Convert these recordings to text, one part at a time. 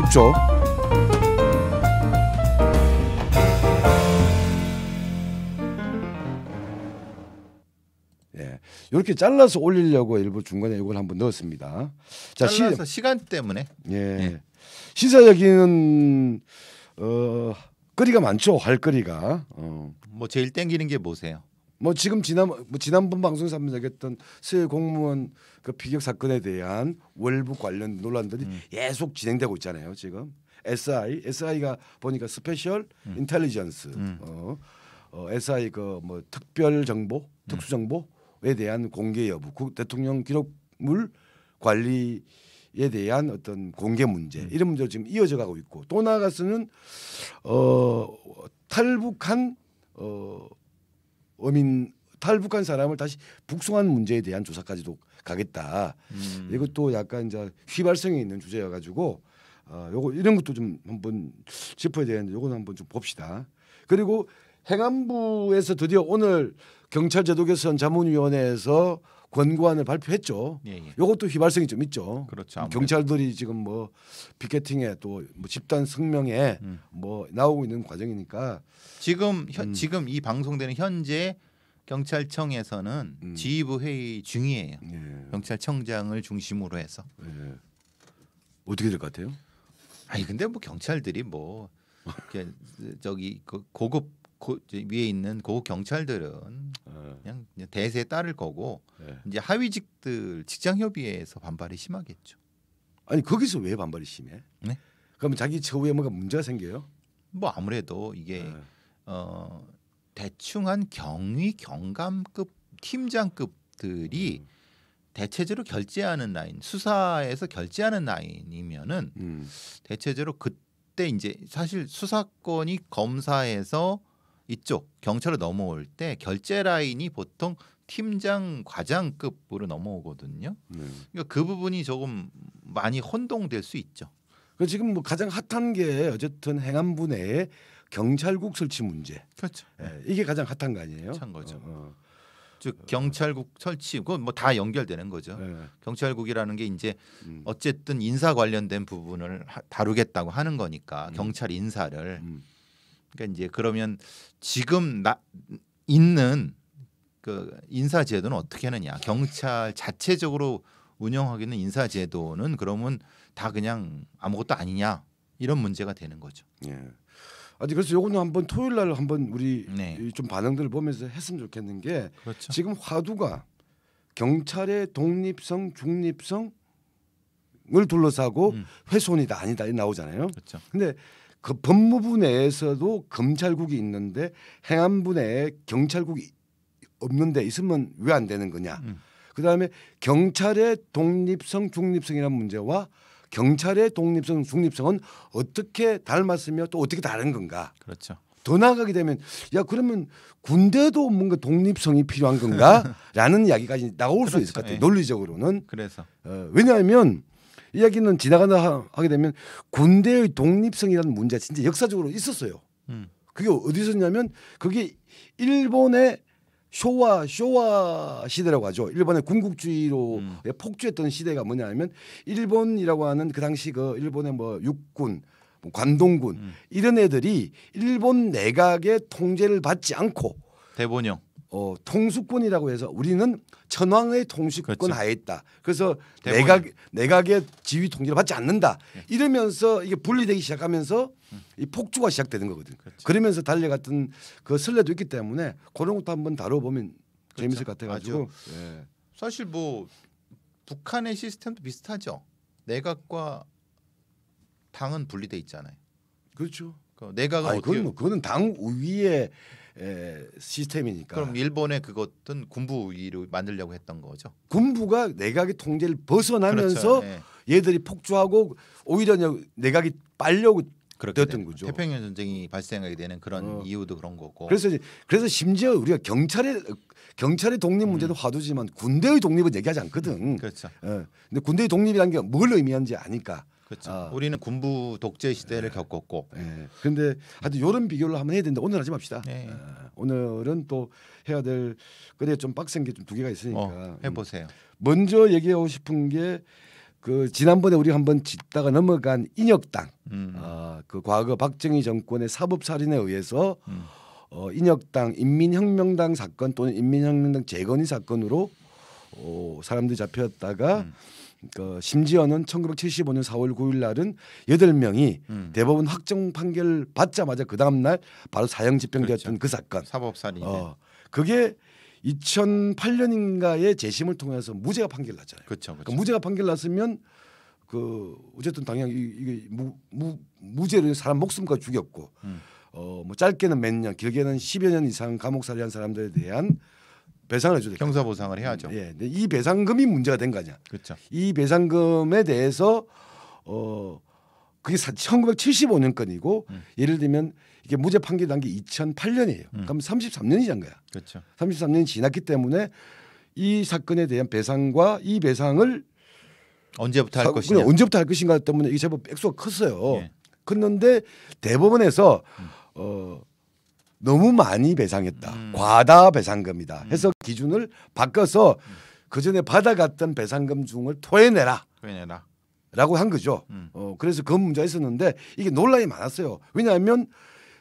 쉽죠. 예, 이렇게 잘라서 올리려고 일부 중간에 이걸 한번 넣었습니다. 자, 잘라서 시간 때문에. 예, 예. 시사적인 거리가 많죠. 할 거리가. 뭐 제일 땡기는 게 뭐세요? 뭐 지금 지난번 방송에서 한번 얘기했던 서해 공무원 그 피격 사건에 대한 월북 관련 논란들이 계속 진행되고 있잖아요. 지금 SI가 보니까 스페셜 인텔리전스, SI 그 뭐 특별 정보, 특수 정보에 대한 공개 여부, 대통령 기록물 관리에 대한 어떤 공개 문제 이런 문제로 지금 이어져 가고 있고, 또 나아가서는 탈북한 탈북한 사람을 다시 북송한 문제에 대한 조사까지도 가겠다. 이것도 약간 이제 휘발성이 있는 주제여 가지고 요거 이런 것도 좀 한번 짚어야 되는데 요거는 한번 좀 봅시다. 그리고 행안부에서 드디어 오늘 경찰 제도 개선 자문위원회에서 권고안을 발표했죠. 예. 요것도 휘발성이 좀 있죠. 그렇죠. 아무래도. 경찰들이 지금 뭐 피켓팅에 또 뭐 집단 성명에 뭐 나오고 있는 과정이니까 지금 이 방송되는 현재 경찰청에서는 지휘부 회의 중이에요. 예. 경찰청장을 중심으로 해서. 예. 어떻게 될 것 같아요? 아니 근데 뭐 경찰들이 뭐 이렇게 저기 그 고급 위에 있는 고급 경찰들은 그냥 대세에 따를 거고 이제 하위직들 직장협의회에서 반발이 심하겠죠. 아니 거기서 왜 반발이 심해? 네? 그러면 자기 처우에 뭔가 문제가 생겨요? 뭐 아무래도 이게 대충 한 경위 경감급 팀장급들이 대체적으로 결재하는 라인, 수사에서 결재하는 라인이면은 대체적으로 그때 이제 사실 수사권이 검사에서 이쪽 경찰로 넘어올 때 결재 라인이 보통 팀장 과장급으로 넘어오거든요. 그러니까 그 부분이 조금 많이 혼동될 수 있죠. 그 지금 뭐 가장 핫한 게 어쨌든 행안부 내에 경찰국 설치 문제. 그렇죠. 예, 이게 가장 핫한 거 아니에요? 한 거죠. 즉 경찰국 설치, 그건 뭐 다 연결되는 거죠. 경찰국이라는 게 이제 어쨌든 인사 관련된 부분을 다루겠다고 하는 거니까 경찰 인사를. 그러니까 이제 그러면 지금 있는 그 인사 제도는 어떻게 하느냐? 경찰 자체적으로 운영하기는 인사 제도는 그러면 다 그냥 아무것도 아니냐? 이런 문제가 되는 거죠. 예. 아니 그래서 요거는 한번 토요일 날 한번 우리 네. 좀 반응들을 보면서 했으면 좋겠는 게 그렇죠. 지금 화두가 경찰의 독립성, 중립성을 둘러싸고 훼손이다 아니다 나오잖아요. 그렇죠. 근데 그 법무부 내에서도 검찰국이 있는데 행안부 내에 경찰국이 없는데 있으면 왜 안 되는 거냐. 그다음에 경찰의 독립성, 중립성이라는 문제와 경찰의 독립성, 중립성은 어떻게 닮았으며 또 어떻게 다른 건가. 그렇죠. 더 나아가게 되면 야 그러면 군대도 뭔가 독립성이 필요한 건가라는 이야기까지 나올 수 있을 것 같아요. 논리적으로는. 그래서 왜냐하면 이야기는 지나가다 하게 되면 군대의 독립성이라는 문제가 진짜 역사적으로 있었어요. 그게 어디서 있냐면 그게 일본의 쇼와 시대라고 하죠. 일본의 군국주의로 폭주했던 시대가 뭐냐면 일본이라고 하는 그 당시 그 일본의 뭐 육군, 뭐 관동군 이런 애들이 일본 내각의 통제를 받지 않고 대본령 통수권이라고 해서 우리는 천황의 통수권 그렇죠. 하에 있다. 그래서 대본령. 내각의 지휘 통제를 받지 않는다. 이러면서 이게 분리되기 시작하면서 이 폭주가 시작되는 거거든. 그렇죠. 그러면서 달려갔던 그 선례도 있기 때문에 그런 것도 한번 다뤄보면 재밌을 것 같아가지고. 예. 사실 뭐 북한의 시스템도 비슷하죠. 내각과 당은 분리돼 있잖아요. 그렇죠. 내각은 아니, 어떻게? 그거는 당 우위의 시스템이니까. 그럼 일본의 그것은 군부 우위로 만들려고 했던 거죠. 군부가 내각의 통제를 벗어나면서 그렇죠. 네. 얘들이 폭주하고 오히려 내각이 빨려고 그렇게 되었던 거죠. 태평양 전쟁이 발생하게 되는 그런 이유도 그런 거고. 그래서 심지어 우리가 경찰의 독립 문제도 화두지만 군대의 독립은 얘기하지 않거든. 그렇죠. 근데 군대의 독립이라는 게 뭘 의미하는지 아니까. 그렇죠. 우리는 군부 독재 시대를 겪었고. 그런데 하여튼 이런 비교를 한번 해야 되는데 오늘 하지 맙시다. 네. 오늘은 또 해야 될 거리가 좀 빡센 게 좀 두 개가 있으니까 해보세요. 먼저 얘기하고 싶은 게 그 지난번에 우리 한번 짚다가 넘어간 인혁당, 그 과거 박정희 정권의 사법살인에 의해서 인혁당 인민혁명당 사건 또는 인민혁명당 재건의 사건으로 사람들이 잡혔다가 그 심지어는 1975년 4월 9일 날은 8명이 대법원 확정 판결 받자마자 그 다음 날 바로 사형 집행되었던 그렇죠. 그 사건. 사법살인. 그게 2008년인가의 재심을 통해서 무죄가 판결 났잖아요. 그렇죠. 그러니까 무죄가 판결 났으면 그 어쨌든 당연히 이게 무죄로 사람 목숨까지 죽였고 뭐 짧게는 몇 년, 길게는 10여 년 이상 감옥살이한 사람들에 대한 배상을 해줘야 돼요. 형사보상을 해야죠. 예, 근데 이 배상금이 문제가 된 거냐? 그렇죠. 이 배상금에 대해서 그게 1975년 건이고 예를 들면 이게 무죄 판결 난 게 2008년이에요. 그럼 33년이 지난 거야. 그렇죠. 33년이 지났기 때문에 이 사건에 대한 배상과 이 배상을 언제부터 할 것이냐? 언제부터 할 것인가 때문에 이게 제법 액수가 컸어요. 예. 컸는데 대법원에서 너무 많이 배상했다. 과다 배상금이다. 해서 기준을 바꿔서 그 전에 받아갔던 배상금 중을 토해내라. 라고 한 거죠. 그래서 그 문제가 있었는데 이게 논란이 많았어요. 왜냐하면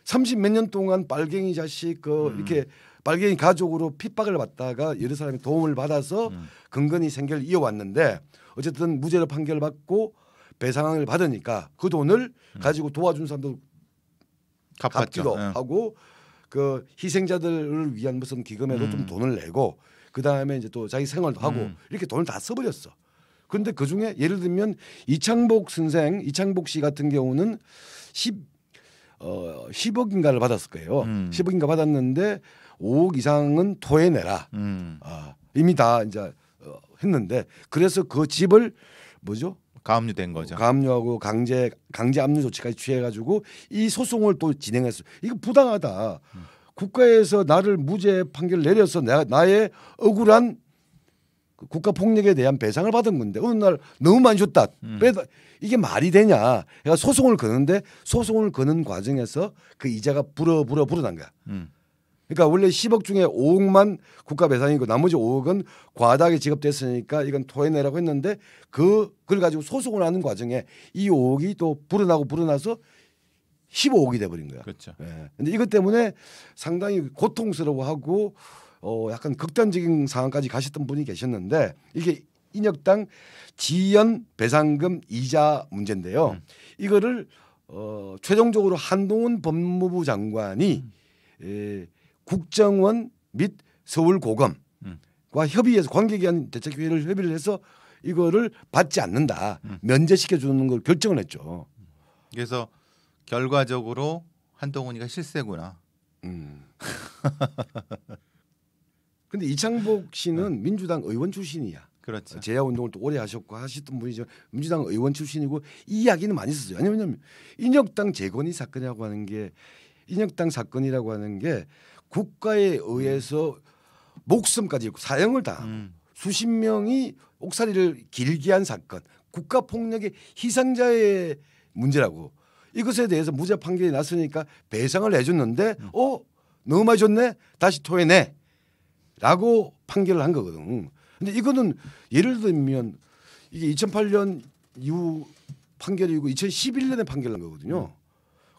30 몇 년 동안 빨갱이 자식 이렇게 빨갱이 가족으로 핍박을 받다가 여러 사람이 도움을 받아서 근근히 생계를 이어왔는데 어쨌든 무죄로 판결받고 배상을 받으니까 그 돈을 가지고 도와준 사람도 갚기도 하고 그 희생자들을 위한 무슨 기금에도 좀 돈을 내고 그 다음에 이제 또 자기 생활도 하고 이렇게 돈을 다 써버렸어. 그런데 그 중에 예를 들면 이창복 씨 같은 경우는 10억인가를 받았을 거예요. 10억인가 받았는데 5억 이상은 토해내라. 이미 다 이제 했는데 그래서 그 집을 뭐죠? 가압류된 거죠. 가압류하고 강제 압류 조치까지 취해가지고 이 소송을 또 진행했어. 이거 부당하다. 국가에서 나를 무죄 판결 내려서 나의 억울한 국가 폭력에 대한 배상을 받은 건데 어느 날 너무 많이 줬다. 이게 말이 되냐? 그러니까 소송을 거는데 소송을 거는 과정에서 그 이자가 불어난 거야. 그러니까 원래 10억 중에 5억만 국가 배상이고 나머지 5억은 과다하게 지급됐으니까 이건 토해내라고 했는데 그걸 가지고 소송을 하는 과정에 이 5억이 또 불어나서 15억이 돼버린 거야. 그렇죠. 예. 근데 이것 때문에 상당히 고통스러워하고 약간 극단적인 상황까지 가셨던 분이 계셨는데 이게 인혁당 지연 배상금 이자 문제인데요. 이거를 최종적으로 한동훈 법무부 장관이 국정원 및 서울고검과 협의해서 관계기관 대책회의를 협의를 해서 이거를 받지 않는다. 면제시켜 주는 걸 결정을 했죠. 그래서 결과적으로 한동훈이가 실세구나. 근데 이창복 씨는 민주당 의원 출신이야. 그렇죠. 재야 운동을 또 오래 하셨고 하셨던 분이죠. 민주당 의원 출신이고 이 이야기는 많이 썼어요. 왜냐하면 인혁당 재건의 사건이라고 하는 게 국가에 의해서 목숨까지 사형을 당하고 수십 명이 옥살이를 길게 한 사건, 국가 폭력의 희생자의 문제라고. 이것에 대해서 무죄 판결이 났으니까 배상을 해줬는데 너무 많이 줬네 다시 토해내라고 판결을 한 거거든. 근데 이거는 예를 들면 이게 2008년 이후 판결이고 2011년에 판결한 거거든요.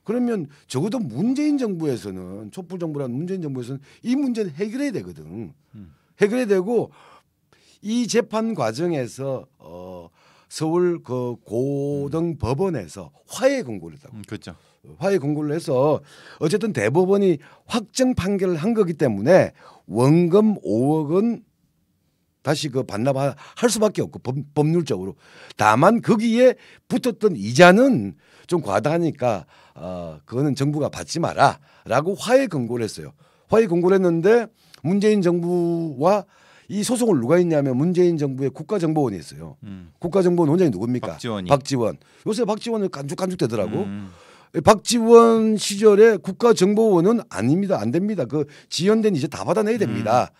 그러면 적어도 문재인 정부에서는 촛불 정부라는 문재인 정부에서는 이 문제는 해결해야 되거든. 해결해야 되고 이 재판 과정에서 서울 그 고등법원에서 화해 공고를 했다고. 그렇죠. 화해 공고를 해서 어쨌든 대법원이 확정 판결을 한 거기 때문에 원금 5억은 다시 그 반납할 수밖에 없고 법률적으로. 다만 거기에 붙었던 이자는 좀 과다하니까 그거는 정부가 받지 마라라고 화해 공고를 했어요. 화해 공고를 했는데 문재인 정부와 이 소송을 누가 했냐면 문재인 정부의 국가정보원이 있어요. 국가정보원 원장이 누굽니까? 박지원. 요새 박지원은 깐죽깐죽대더라고. 박지원 시절에 국가정보원은 아닙니다. 안 됩니다. 그 지연된 이제 다 받아내야 됩니다.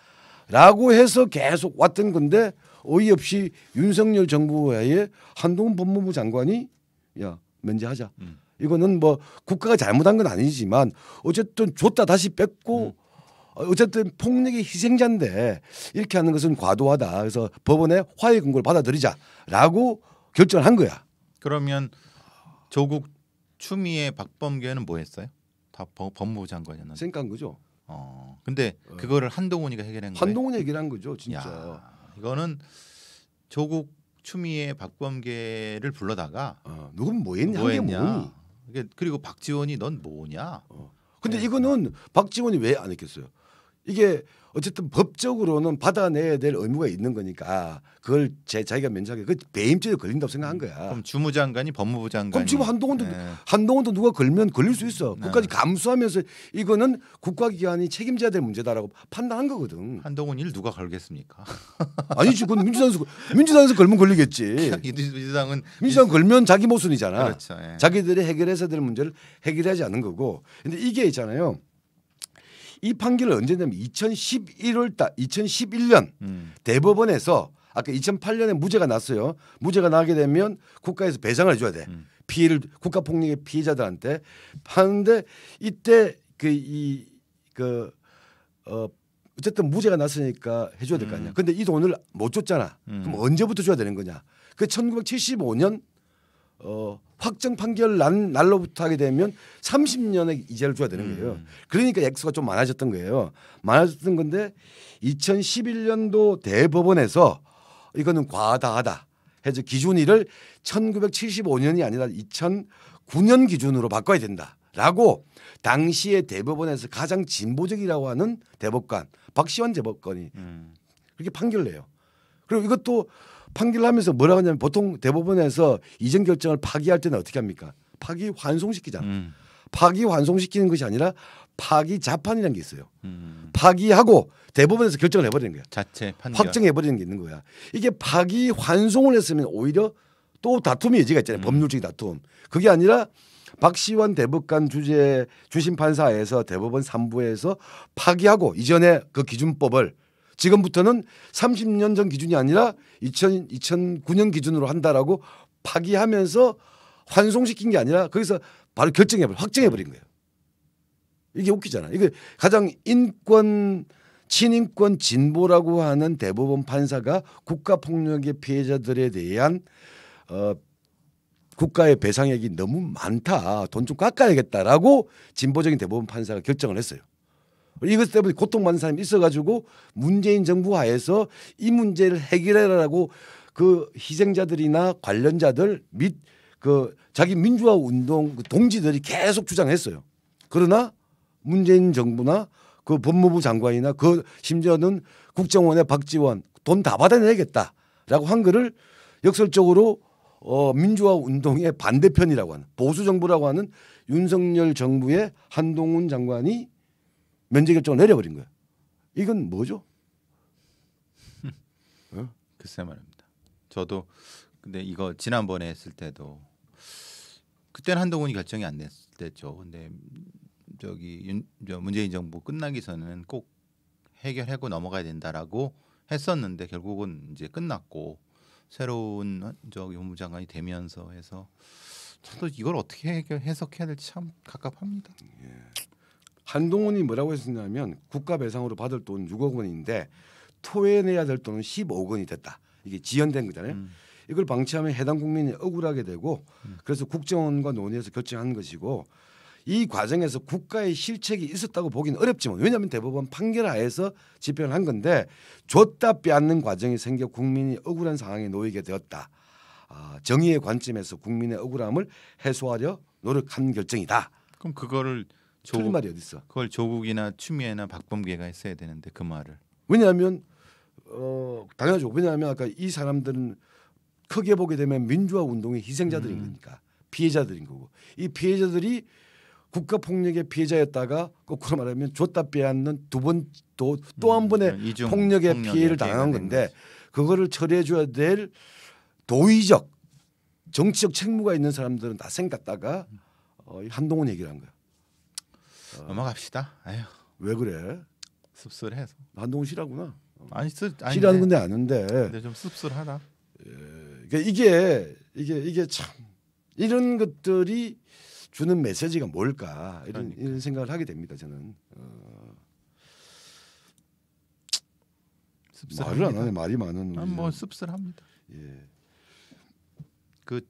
라고 해서 계속 왔던 건데 어이없이 윤석열 정부의 한동훈 법무부 장관이 야 면제하자. 이거는 뭐 국가가 잘못한 건 아니지만 어쨌든 줬다 다시 뺐고 어쨌든 폭력의 희생자인데 이렇게 하는 것은 과도하다. 그래서 법원에 화해 공고를 받아들이자라고 결정을 한 거야. 그러면 조국 추미애 박범계는 뭐 했어요? 다 법무부 장관이었는데. 생각한 거죠. 근데 그거를 한동훈이가 해결한 거예요. 한동훈이 해결한 거죠, 진짜. 야, 이거는 조국 추미애 박범계를 불러다가 누군 뭐 했냐? 뭐 했냐? 그리고 박지원이 넌 뭐냐? 근데 이거는 박지원이 왜 안 했겠어요? 이게 어쨌든 법적으로는 받아내야 될 의무가 있는 거니까 그걸 자기가 면제하게 그 배임죄에 걸린다고 생각한 거야. 그럼 주무장관이 법무부 장관이. 그럼 지금 한동훈도 누가 걸면 걸릴 수 있어. 그까지 감수하면서 이거는 국가기관이 책임져야 될 문제다라고 판단한 거거든. 한동훈 일 누가 걸겠습니까? 아니지, 그건 민주당에서 걸면 걸리겠지. 민주당 걸면 자기 모순이잖아. 그렇죠. 예. 자기들이 해결해서 될 문제를 해결하지 않는 거고. 근데 이게 있잖아요. 이 판결을 언제 냐면 2011년 대법원에서 아까 2008년에 무죄가 났어요. 무죄가 나게 되면 국가에서 배상을 해줘야 돼. 피해를 국가폭력의 피해자들한테 하는데 이때 어쨌든 무죄가 났으니까 해줘야 될 거 아니야. 근데 이 돈을 못 줬잖아. 그럼 언제부터 줘야 되는 거냐? 그 1975년 확정 판결 날로부터 하게 되면 30년의 이자를 줘야 되는 거예요. 그러니까 액수가 좀 많아졌던 거예요. 많아졌던 건데 2011년도 대법원에서 이거는 과다하다 해서 기준일을 1975년이 아니라 2009년 기준으로 바꿔야 된다라고 당시에 대법원에서 가장 진보적이라고 하는 대법관 박시환 대법관이 그렇게 판결을 해요. 그리고 이것도 판결을 하면서 뭐라고 하냐면 보통 대법원에서 이전 결정을 파기할 때는 어떻게 합니까? 파기 환송시키잖아. 파기 환송시키는 것이 아니라 파기 자판이라는 게 있어요. 파기하고 대법원에서 결정을 해버리는 거야. 자체 판결. 확정해버리는 게 있는 거야. 이게 파기 환송을 했으면 오히려 또 다툼의 여지가 있잖아요. 법률적인 다툼. 그게 아니라 박시환 대법관 주심 판사에서 대법원 3부에서 파기하고 이전에 그 기준법을 지금부터는 30년 전 기준이 아니라 2009년 기준으로 한다라고 파기하면서 환송시킨 게 아니라 거기서 바로 확정해버린 거예요. 이게 웃기잖아. 이게 가장 친인권 진보라고 하는 대법원 판사가 국가폭력의 피해자들에 대한 국가의 배상액이 너무 많다. 돈 좀 깎아야겠다라고 진보적인 대법원 판사가 결정을 했어요. 이것 때문에 고통받는 사람이 있어가지고 문재인 정부 하에서 이 문제를 해결해라라고 그 희생자들이나 관련자들 및 그 자기 민주화 운동 그 동지들이 계속 주장했어요. 그러나 문재인 정부나 그 법무부 장관이나 그 심지어는 국정원의 박지원 돈 다 받아내야겠다라고 한 거를 역설적으로 민주화 운동의 반대편이라고 하는 보수 정부라고 하는 윤석열 정부의 한동훈 장관이 면제 결정을 내려버린 거예요. 이건 뭐죠? 글쎄 말입니다. 저도 근데 이거 지난번에 했을 때도 그때는 한동훈이 결정이 안 됐죠. 근데 문재인 정부 끝나기 전에는 꼭 해결하고 넘어가야 된다라고 했었는데 결국은 이제 끝났고 새로운 법무부 장관이 되면서 해서 저도 이걸 어떻게 해석해야 될지 참 갑갑합니다. 예. 한동훈이 뭐라고 했었냐면 국가 배상으로 받을 돈 6억 원인데 토해내야 될 돈은 15억 원이 됐다. 이게 지연된 거잖아요. 이걸 방치하면 해당 국민이 억울하게 되고 그래서 국정원과 논의해서 결정한 것이고 이 과정에서 국가의 실책이 있었다고 보기는 어렵지만 왜냐하면 대법원 판결하에서 집행을 한 건데 줬다 빼앗는 과정이 생겨 국민이 억울한 상황에 놓이게 되었다. 정의의 관점에서 국민의 억울함을 해소하려 노력한 결정이다. 그럼 그거를 틀린 말이 어디 있어? 그걸 조국이나 추미애나 박범계가 했어야 되는데 그 말을. 왜냐하면 당연하죠. 왜냐하면 아까 이 사람들은 크게 보게 되면 민주화 운동의 희생자들인 거니까 피해자들인 거고 이 피해자들이 국가 폭력의 피해자였다가 거꾸로 말하면 줬다 빼앗는 또 한 번의 폭력의 피해를 당한 건데 그거를 처리해줘야 될 도의적 정치적 책무가 있는 사람들은 다 생각다가 한동훈 얘기를 한 거야. 넘어갑시다. 아휴. 왜 그래? 씁쓸해서. 한동훈 싫어하구나. 아니 싫어하는 건데 아는데. 근데 좀 씁쓸하다. 그러니까 이게 참 이런 것들이 주는 메시지가 뭘까 이런 생각을 하게 됩니다. 저는 말을 안 하네. 말이 많은. 뭐 씁쓸합니다. 예. 그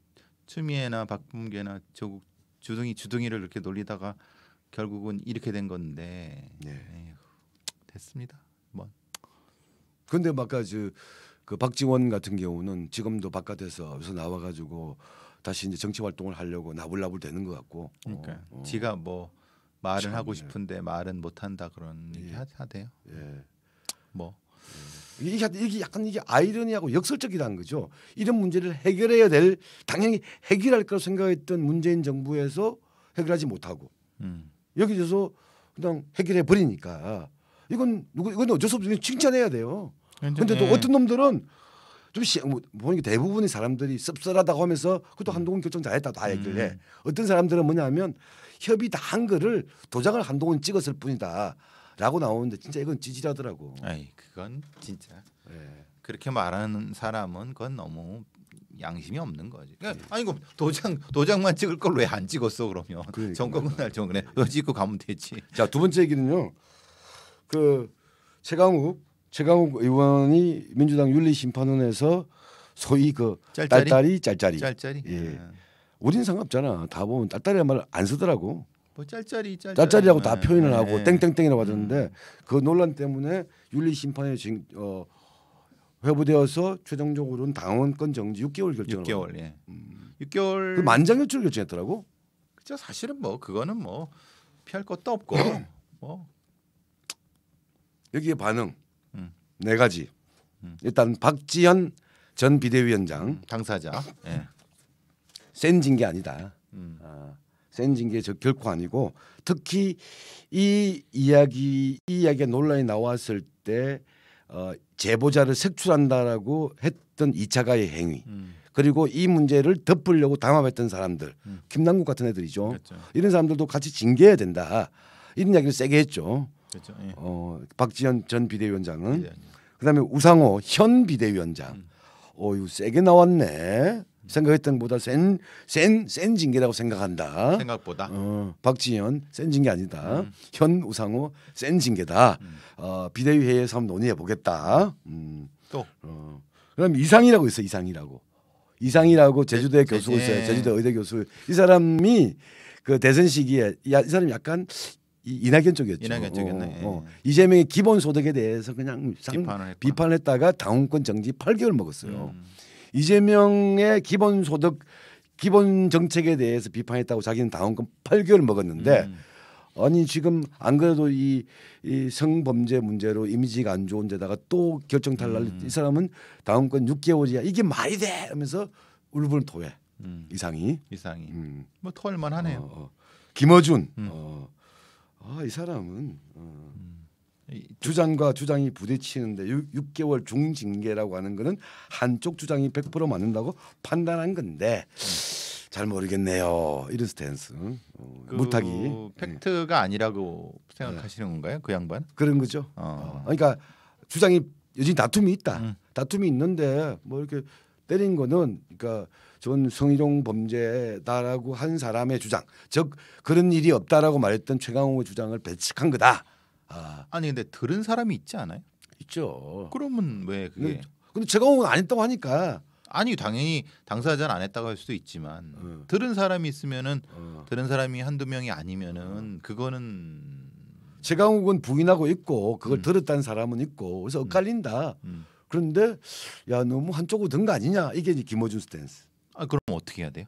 추미애나 박범계나 조국 주둥이를 이렇게 놀리다가 결국은 이렇게 된 건데 에휴, 됐습니다. 뭐. 근데 아까 그 박지원 같은 경우는 지금도 바깥에서 여기서 나와가지고 다시 이제 정치 활동을 하려고 나불나불 되는 것 같고. 그러니까 지가 뭐 말은 하고 싶은데 말은 못 한다 그런 얘기 하대요. 예. 뭐 이게 약간 이게 아이러니하고 역설적이라는 거죠. 이런 문제를 해결해야 될 당연히 해결할 거라고 생각했던 문재인 정부에서 해결하지 못하고 여기서 그냥 해결해 버리니까 이건 어쩔 수 없이 칭찬해야 돼요. 근데 또 어떤 놈들은 좀 보니까 대부분의 사람들이 씁쓸하다고 하면서 그것도 한동훈 결정 잘했다 다 얘기를 해. 어떤 사람들은 뭐냐면 협의 다 한 거를 도장을 한동훈 찍었을 뿐이다라고 나오는데 진짜 이건 찌질하더라고. 아이 그건 진짜 그렇게 말하는 사람은 그건 너무 양심이 없는 거지. 그러니까 아니 그 도장만 찍을 걸 왜 안 찍었어 그러면 그러니까. 정권 끝날 전에 너 찍고 가면 되지. 자, 두 번째 얘기는요. 그 최강욱 의원이 민주당 윤리심판원에서 소위 그 딸딸이 짤짤이. 예. 우린 상관없잖아. 다 보면 딸딸이란 말을 안 쓰더라고. 뭐 짤짤이라고 다 표현을 하고 땡땡땡이라고 하던데 그 논란 때문에 윤리심판에 회부되어서 최종적으로는 당원권 정지 6개월 결정을. 6개월. 예. 6개월. 그 만장일치로 결정했더라고. 그죠. 사실은 뭐 그거는 뭐 피할 것도 없고 뭐 여기에 반응 네 가지. 일단 박지현 전 비대위원장 당사자. 예. 센 징계 아니다. 센 징계 결코 아니고 특히 이 이야기가 논란이 나왔을 때 제보자를 색출한다라고 했던 2차 가해 행위 그리고 이 문제를 덮으려고 담합했던 사람들 김남국 같은 애들이죠. 그렇죠. 이런 사람들도 같이 징계해야 된다. 이런 이야기를 세게 했죠. 그렇죠. 예. 박지현 전 비대위원장은 그다음에 우상호 현 비대위원장 이거 세게 나왔네. 생각했던 것보다 센 징계라고 생각한다. 생각보다. 박지현 센 징계 아니다. 현 우상호 센 징계다. 비대위 회의에서 한번 논의해 보겠다. 또. 그다음에 이상이라고 있어. 이상이라고 제주도에 교수가 있어요. 제주도 의대 교수. 이 사람이 그 대선 시기에 이 사람이 약간 이낙연 쪽이었죠. 이낙연 쪽이었네. 이재명의 기본소득에 대해서 그냥 비판을 했다가 당원권 정지 8개월 먹었어요. 이재명의 기본소득 기본 정책에 대해서 비판했다고 자기는 당원권 8개월 먹었는데 아니 지금 안 그래도 이 성범죄 문제로 이미지가 안 좋은 데다가 또 결정 탈날 이 사람은 당원권 6개월이야. 이게 말이 돼 하면서 울분을 토해. 이상이. 뭐 토할만 하네요. 김어준. 이 사람은 주장과 주장이 부딪히는데 6개월 중징계라고 하는 거는 한쪽 주장이 100% 맞는다고 판단한 건데 잘 모르겠네요. 이런 스탠스. 물타기. 팩트가 아니라고 생각하시는 건가요? 그 양반? 그런 거죠. 그러니까 주장이 여전히 다툼이 있다. 다툼이 있는데 뭐 이렇게 때린 거는 그러니까 저건 성희롱 범죄다라고 한 사람의 주장, 즉 그런 일이 없다라고 말했던 최강욱의 주장을 배측한 거다. 아니 근데 들은 사람이 있지 않아요? 있죠. 그러면 왜 그게? 근데 최강욱은 안 했다고 하니까. 아니 당연히 당사자는 안 했다고 할 수도 있지만 들은 사람이 있으면은 들은 사람이 한두 명이 아니면은 그거는 최강욱은 부인하고 있고 그걸 들었다는 사람은 있고 그래서 엇갈린다. 그런데 야 너무 한쪽으로 든 거 아니냐 이게 이제 김어준 스탠스. 그럼 어떻게 해야 돼요?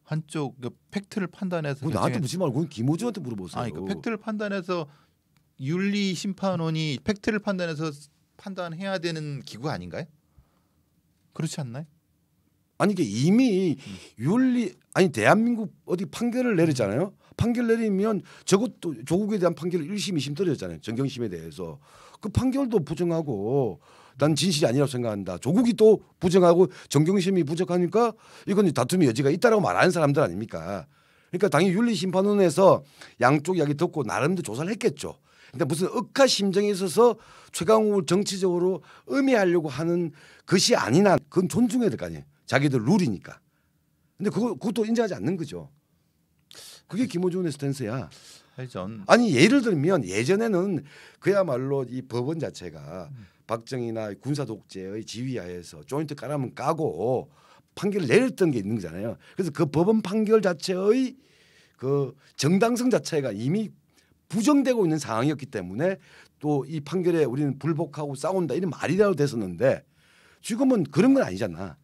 한쪽 팩트를 판단해서 나한테 묻지 말고 김어준한테 물어보세요. 그 팩트를 판단해서 윤리 심판원이 팩트를 판단해서 판단해야 되는 기구 아닌가요? 그렇지 않나요? 아니 이게 이미 대한민국 어디 판결을 내렸잖아요. 판결 내리면 저것도 조국에 대한 판결을 1심 2심 떨어졌잖아요. 정경심에 대해서 그 판결도 부정하고 난 진실이 아니라고 생각한다. 조국이 또 부정하고 정경심이 부정하니까 이건 다툼의 여지가 있다라고 말하는 사람들 아닙니까? 그러니까 당연히 윤리심판원에서 양쪽 이야기 듣고 나름대로 조사를 했겠죠. 근데 무슨 억하 심정에 있어서 최강욱을 정치적으로 음해하려고 하는 것이 아니나 그건 존중해야 될 거 아니에요. 자기들 룰이니까. 근데 그것도 인정하지 않는 거죠. 그게 김어준의 스탠스야. 아니 예를 들면 예전에는 그야말로 이 법원 자체가 박정희나 군사 독재의 지휘하에서 조인트 까라면 까고 판결을 내렸던 게 있는 거잖아요. 그래서 그 법원 판결 자체의 그 정당성 자체가 이미 부정되고 있는 상황이었기 때문에 또 이 판결에 우리는 불복하고 싸운다 이런 말이라도 됐었는데 지금은 그런 건 아니잖아.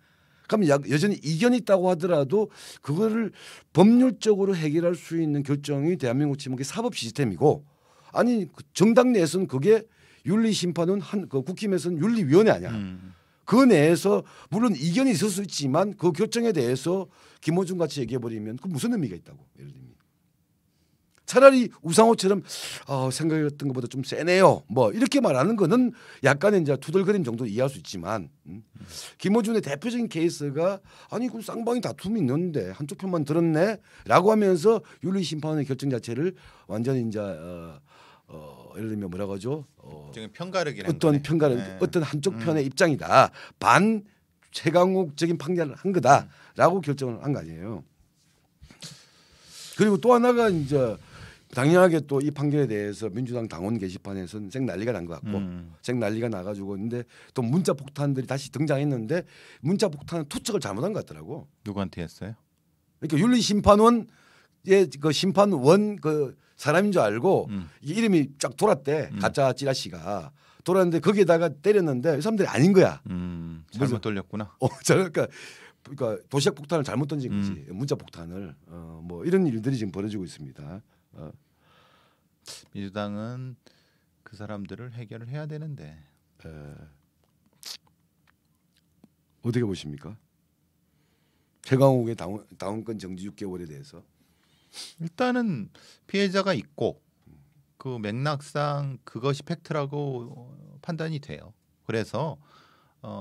그럼 여전히 이견이 있다고 하더라도 그거를 법률적으로 해결할 수 있는 결정이 대한민국 지금 사법 시스템이고 아니 정당 내에서는 그게 윤리심판은 그 국힘에서는 윤리위원회 아니야. 그 내에서 물론 이견이 있을 수 있지만 그 결정에 대해서 김어준 같이 얘기해버리면 그 무슨 의미가 있다고. 예를 들면 차라리 우상호처럼 생각했던 것보다 좀 세네요. 뭐 이렇게 말하는 거는 약간의 이제 투덜거림 정도 이해할 수 있지만 김어준의 대표적인 케이스가 아니 그 쌍방이 다툼이 있는데 한쪽 편만 들었네라고 하면서 윤리심판의 결정 자체를 완전히 이제 예를 들면 뭐라고 하죠? 어떤 편가르기, 네. 어떤 한쪽 편의 입장이다. 반 최강욱적인 판결을 한 거다라고 결정을 한 거 아니에요. 그리고 또 하나가 이제 당연하게 또 이 판결에 대해서 민주당 당원 게시판에서는 생 난리가 난 것 같고 생 난리가 나가지고 근데 또 문자 폭탄들이 다시 등장했는데 문자 폭탄은 투척을 잘못한 것 같더라고. 누구한테 했어요? 그러니까 윤리심판원의 그 심판원 그 사람인 줄 알고 이름이 쫙 돌았대. 가짜 찌라시가 돌았는데 거기에다가 때렸는데 사람들이 아닌 거야. 잘못 돌렸구나. 그러니까 도시락 폭탄을 잘못 던진 거지. 문자 폭탄을 뭐 이런 일들이 지금 벌어지고 있습니다. 민주당은 그 사람들을 해결을 해야 되는데 어떻게 보십니까? 최강욱의 당원권 정지 6개월에 대해서 일단은 피해자가 있고 그 맥락상 그것이 팩트라고 판단이 돼요. 그래서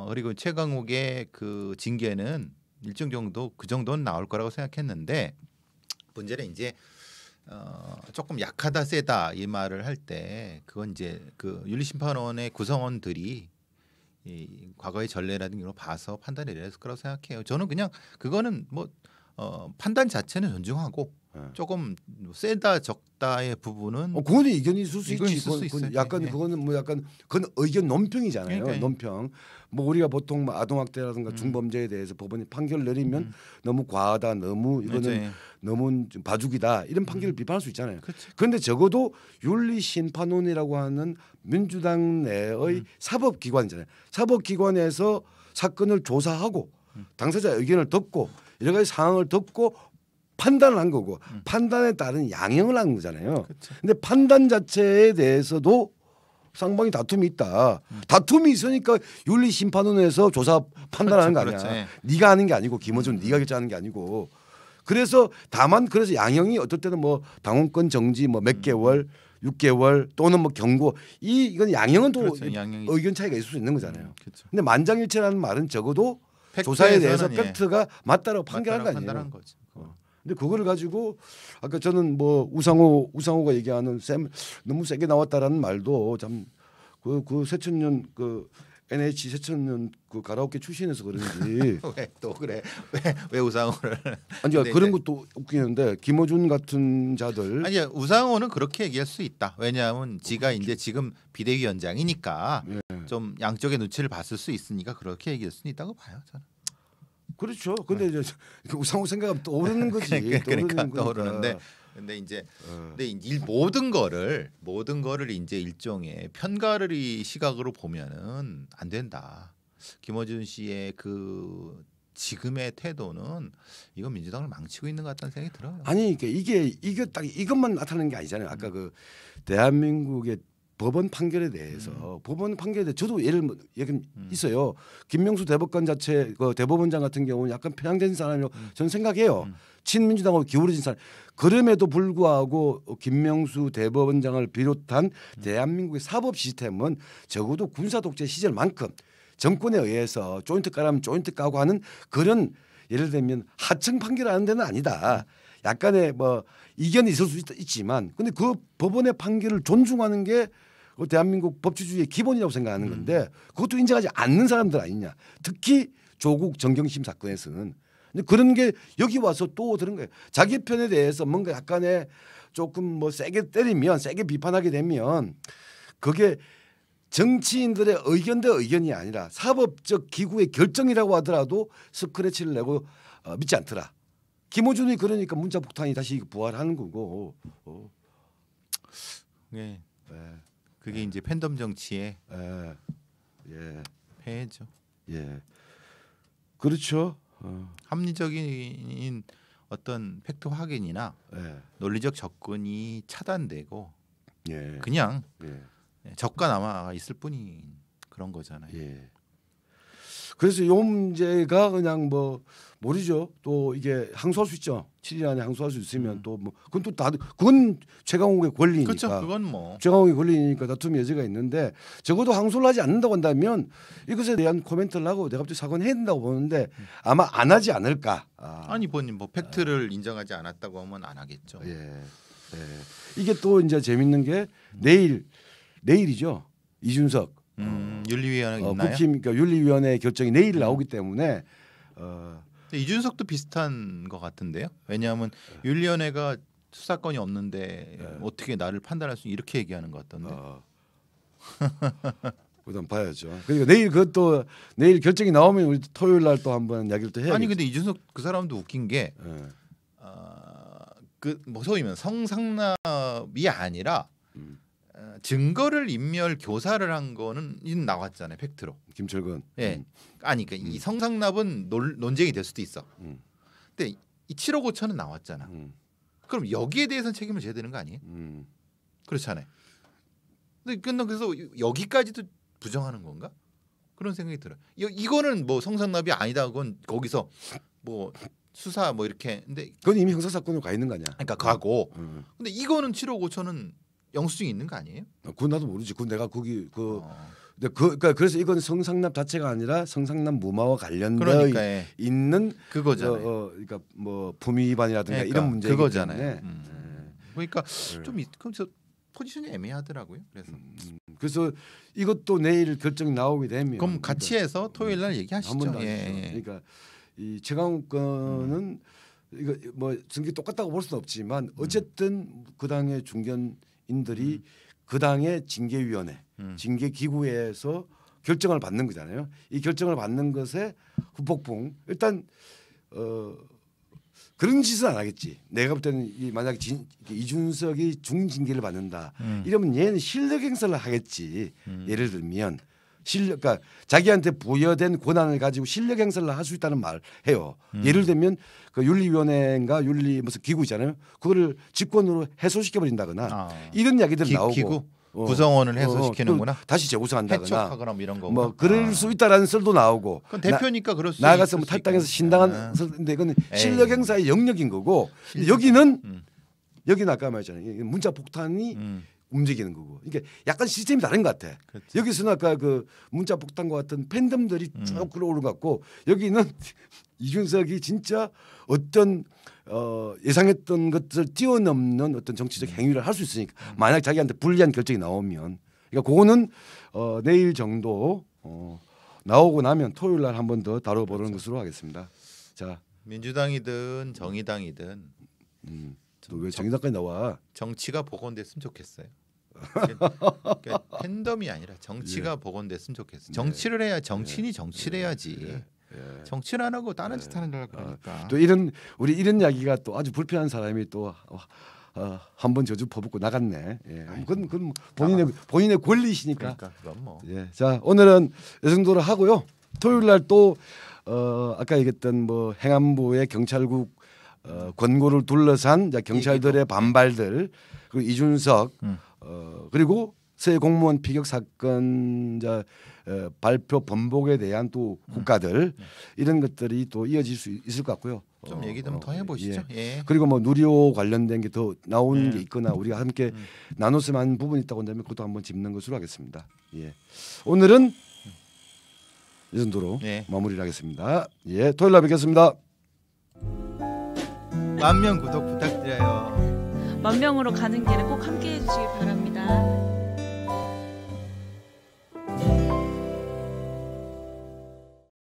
그리고 최강욱의 그 징계는 일정 정도 그 정도는 나올 거라고 생각했는데 문제는 이제 조금 약하다 세다 이 말을 할 때 그건 이제 그 윤리심판원의 구성원들이 이 과거의 전례라든지 이런 걸 봐서 판단을 내렸을 거라고 생각해요. 저는 그냥 그거는 뭐 판단 자체는 존중하고 조금 세다 적다의 부분은 그거는 이견이 있을 수 있지. 있어요. 약간 네. 그거는 뭐 약간 그건 의견 논평이잖아요. 그러니까. 논평. 뭐 우리가 보통 뭐 아동학대라든가 중범죄에 대해서 법원이 판결 내리면 너무 과하다, 너무 이거는 맞아요. 너무 좀 봐주기다 이런 판결을 비판할 수 있잖아요. 그렇죠. 그런데 적어도 윤리심판원이라고 하는 민주당 내의 사법기관이잖아요. 사법기관에서 사건을 조사하고 당사자 의견을 듣고 여러 가지 상황을 듣고 판단을 한 거고 판단에 따른 양형을 한 거잖아요. 그런데 판단 자체에 대해서도 쌍방이 다툼이 있다. 다툼이 있으니까 윤리심판원에서 조사 판단하는 거 아니야. 그렇죠. 네가 하는 게 아니고 김어준 네가 결정하는 게 아니고. 그래서 다만 그래서 양형이 어떨 때는 뭐 당원권 정지 뭐 몇 개월 6개월 또는 뭐 경고 이건 양형은 또 그렇죠. 의견 차이가 있을 수 있는 거잖아요. 그렇죠. 근데 만장일치라는 말은 적어도 팩트에서는, 조사에 대해서 팩트가 맞다라고 판결한 거 아니에요. 판단한 거지. 근데 그거를 가지고 아까 저는 뭐 우상호가 얘기하는 너무 세게 나왔다라는 말도 참 그 새천년 그 NH 새천년 그 가라오케 출신에서 그런지 왜 또 그래? 왜 우상호를? 아니 그런 것도 웃기는데 김어준 같은 자들 아니 우상호는 그렇게 얘기할 수 있다. 왜냐하면 지가 이제 지금 비대위원장이니까 좀 양쪽의 눈치를 봤을 수 있으니까 그렇게 얘기할 수 있다고 봐요. 저는. 그렇죠. 근데 이제 우상호 생각하면 떠오르는 거지. 그러니까 떠오르는데 근데 이제 근데 이 모든 거를 이제 일종의 편가르기 시각으로 보면은 안 된다. 김어준 씨의 그 지금의 태도는 이건 민주당을 망치고 있는 것 같다는 생각이 들어요. 아니 이게 딱 이것만 나타나는 게 아니잖아요. 아까 그 대한민국의 법원 판결에 대해서 법원 판결에 대해 저도 얘기 있어요. 김명수 대법관 자체 그 대법원장 같은 경우는 약간 편향된 사람이라고 저는 생각해요. 친민주당으로 기울어진 사람. 그럼에도 불구하고 김명수 대법원장을 비롯한 대한민국의 사법 시스템은 적어도 군사 독재 시절만큼 정권에 의해서 조인트 까라면 조인트 까고 하는 그런 예를 들면 하청 판결하는 데는 아니다. 약간의 뭐 이견이 있을 수 있지만 근데 그 법원의 판결을 존중하는 게 대한민국 법치주의의 기본이라고 생각하는 건데 그것도 인정하지 않는 사람들 아니냐. 특히 조국 정경심 사건에서는 근데 그런 게 여기 와서 또 들은 거예요. 자기 편에 대해서 뭔가 약간의 조금 뭐 세게 때리면 세게 비판하게 되면 그게 정치인들의 의견 대 의견이 아니라 사법적 기구의 결정이라고 하더라도 스크래치를 내고 믿지 않더라. 김어준이 그러니까 문자폭탄이 다시 부활하는 거고. 네. 그게 이제 팬덤 정치의 폐해죠. 예, 그렇죠. 합리적인 어떤 팩트 확인이나 논리적 접근이 차단되고 그냥 적과 남아 있을 뿐인 그런 거잖아요. 예. 그래서 이 문제가 그냥 뭐 모르죠. 또 이게 항소할 수 있죠. 7일 안에 항소할 수 있으면 또 뭐 그건 또 다 그건 최강욱의 권리니까. 그렇죠. 그건 뭐 최강욱의 권리니까 다툼의 여지가 있는데 적어도 항소를 하지 않는다고 한다면 이것에 대한 코멘트를 하고 내가 갑자기 사과해야 된다고 보는데 아마 안 하지 않을까. 아니 뭐 팩트를 인정하지 않았다고 하면 안 하겠죠. 이게 또 이제 재밌는 게 내일이죠. 이준석 윤리위원회 있나요? 국힘 그러니까 윤리위원회 결정이 내일 나오기 때문에 이준석도 비슷한 것 같은데요. 왜냐하면 윤리위원회가 수사권이 없는데 어떻게 나를 판단할 수 이렇게 얘기하는 것 같던데. 그다음 봐야죠. 그러니까 내일 그것도 내일 결정이 나오면 우리 토요일 날 또 한번 이야기를 또 해야겠죠. 아니 근데 이준석 그 사람도 웃긴 게 그 뭐 소위 말하면 성상납이 아니라 증거를 인멸 교사를 한 거는 나왔잖아요. 팩트로. 김철근. 아니 그러니까 이 성상납은 논쟁이 될 수도 있어. 근데 이 7억 5천은 나왔잖아. 그럼 여기에 대해서는 책임을 져야 되는 거 아니에요? 그렇잖아요. 근데 그래서 여기까지도 부정하는 건가? 그런 생각이 들어요. 이거는 뭐 성상납이 아니다. 그건 거기서 뭐 수사 뭐 이렇게. 근데 그건 이미 형사 사건으로 가 있는 거 아니야? 그러니까 가고. 근데 이거는 7억 5천은 영수증이 있는 거 아니에요? 그건 나도 모르지. 그건 내가 거기 그러니까 그래서 이건 성상납 자체가 아니라 성상납 무마와 관련되어 있는 그거잖아요. 그러니까 뭐 품위 위반이라든가 이런 문제이기 그거잖아요. 그러니까 좀 그래서 포지션이 애매하더라고요. 그래서 이것도 내일 결정이 나오게 되면 그럼 같이 해서 토요일 날 얘기하시죠. 그러니까 이 최강욱 건은 이거 뭐 증기 똑같다고 볼 수는 없지만 어쨌든 그 당의 중견인들이 그 당의 징계위원회, 징계기구에서 결정을 받는 거잖아요. 이 결정을 받는 것에 후폭풍 일단 그런 짓은 안 하겠지. 내가 볼 때는 만약에 이준석이 중징계를 받는다. 이러면 얘는 실력 행사를 하겠지. 예를 들면 그러니까 자기한테 부여된 권한을 가지고 실력 행사를 할 수 있다는 말 해요. 예를 들면 그 윤리위원회인가 윤리 무슨 기구 있잖아요. 그거를 직권으로 해소시켜 버린다거나 이런 이야기들이 나오고 기구 구성원을 해소시키는구나. 다시 재구성한다거나 해촉하거나 뭐 이런 거. 뭐 그럴 수 있다라는 썰도 나오고. 그건 대표니까 그럴 수. 나가서 뭐 탈당해서 신당한 썰인데 이건 실력 행사의 영역인 거고 여기는 아까 말했잖아요. 문자 폭탄이 움직이는 거고. 이게 약간 시스템이 다른 것 같아. 그렇지. 여기서는 아까 그 문자 폭탄과 같은 팬덤들이 쭉 끌어오는 것 같고 여기는 이준석이 진짜 어떤 예상했던 것을 뛰어넘는 어떤 정치적 행위를 할 수 있으니까 만약 자기한테 불리한 결정이 나오면 그러니까 그거는 내일 정도 나오고 나면 토요일 날 한 번 더 다뤄보는 것으로 하겠습니다. 자, 민주당이든 정의당이든 또 왜 정의당까지 나와? 정치가 복원됐으면 좋겠어요. 그러니까 팬덤이 아니라 정치가 복원됐으면 좋겠어요. 정치를 해야 정치인이 정치를 해야지. 정치를 안 하고 다른 짓 하는 줄 그러니까. 또 우리 이런 이야기가 또 아주 불편한 사람이 또 한 번 저주 퍼붓고 나갔네. 그건 본인의 권리시니까. 그러니까 그건 뭐. 자, 오늘은 이 정도로 하고요. 토요일 날 또 아까 얘기했던 뭐 행안부의 경찰국 권고를 둘러싼 경찰들의 반발들 그리고 이준석 그리고 새 공무원 피격 사건 발표 번복에 대한 또 국가들 이런 것들이 또 이어질 수 있을 것 같고요. 좀 얘기 좀 더 해보시죠. 그리고 뭐 누리호 관련된 게 더 나오는 게 있거나 우리가 함께 나눴으면 하는 부분이 있다고 한다면 그것도 한번 짚는 것으로 하겠습니다. 오늘은 이 정도로 마무리를 하겠습니다. 토요일 날 뵙겠습니다. 10,000명 구독 부탁드려요. 10,000명으로 가는 길에 꼭 함께해 주시기 바랍니다.